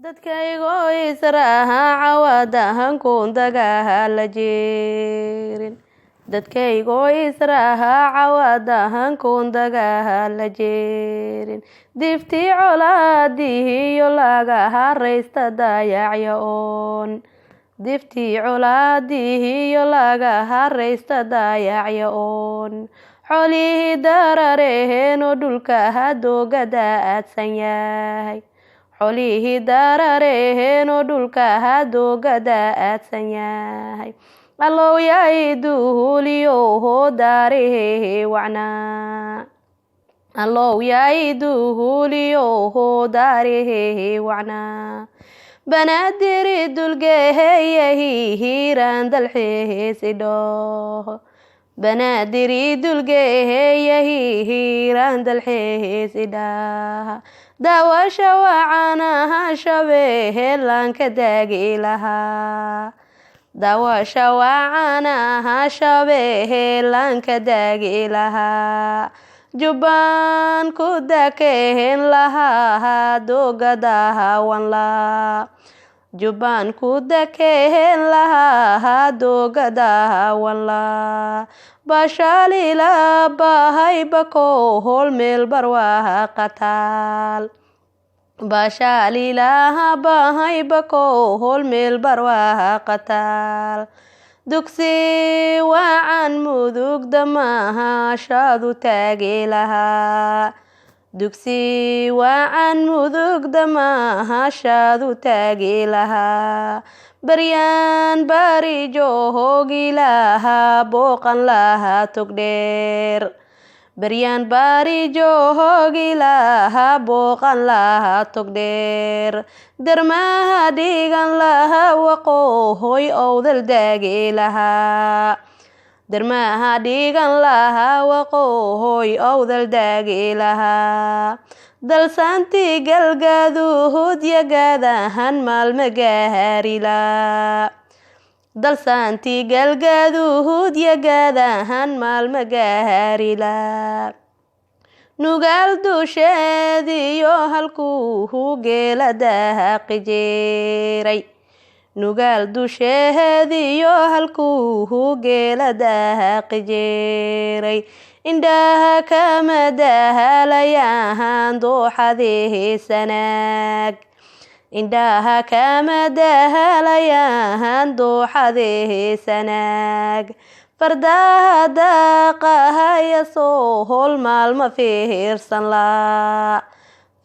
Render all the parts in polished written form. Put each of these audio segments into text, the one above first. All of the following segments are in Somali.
dadkaygoo israaca wadahan kuundagaha la jeerin dadkaygoo israaca wadahan kuundagaha la jeerin diftii colaadihiyo laga haraysta dayacya oon diftii colaadihiyo laga haraysta dayacya oon xolihii darareheenoo dhulka hadoogada aadsan yahay xolihii darareheenoo dhulka hadoogada aadsan yahay allow yaay duhuliyoho daarihehe wacnaa allow yaay duhuliyoho daarihehe wacnaa banaadiri dulgeheyahi hiiraan dalxeesi dhooho banaadiri dulgeheyahi hiiraan dalxeesi dhaha daawasha wacanaha shabeellaanka daagi lahaa daawasha wacanaha shabeellaanka daagi lahaa jubbaan ku dakeen lahaa doogadaha wanlaa jubbaan ku dakeen lahaa doogadaha wanlaa bashaalila bahay bako hol meel barwaha qataal bashaalila bahay bako hol meel barwaha qataal dugsi wacan mudug damaha shaadu taagi lahaa dugsi wacan mudug damaha shaadu taagi lahaa baryaan bari joogi lahaa booqan lahaa togdheer baryaan bari joogi lahaa booqan lahaa togdheer dermaha dhigan lahaa waqoohoy owdal daagi lahaa dermaha dhigan lahaa waqoohoy owdal daagi lahaa dalsaantii galgaduhud yagadahan maalma gaarilaa dalsaantii galgaduhud yagadahan maalma gaarilaa nugaal dusheediyo halkuuhu geela daaqi jeeray nugaal dusheediyo halkuuhu geela daaqi jeeray indhaha kama dahalayaan dooxadehe sanaag indhaha kama dahalayaan dooxadehe sanaag fardaha daaqahaya soo hol maalma fiirsan laa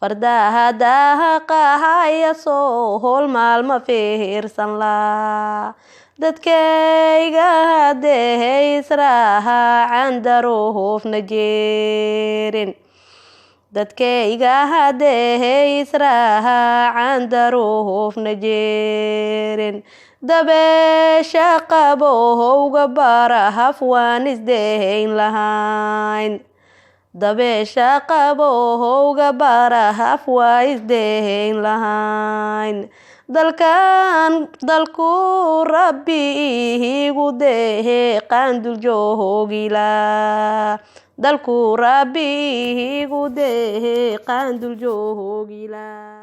fardaha daaqahaya soo hol maalma fiirsan laa dadkayga hadehe israacan daruhufna jeerin dadkayga hadehe israacan daruhufna jeerin dabeesha qabohowga barahaf waan isdehayn lahayn dabeesha qabohowga barahaf waa isdehayn lahayn dalku rabbi ihigu deheeqaan duljoogilaa dalku rabbi ihigu deheeqaan duljoogilaa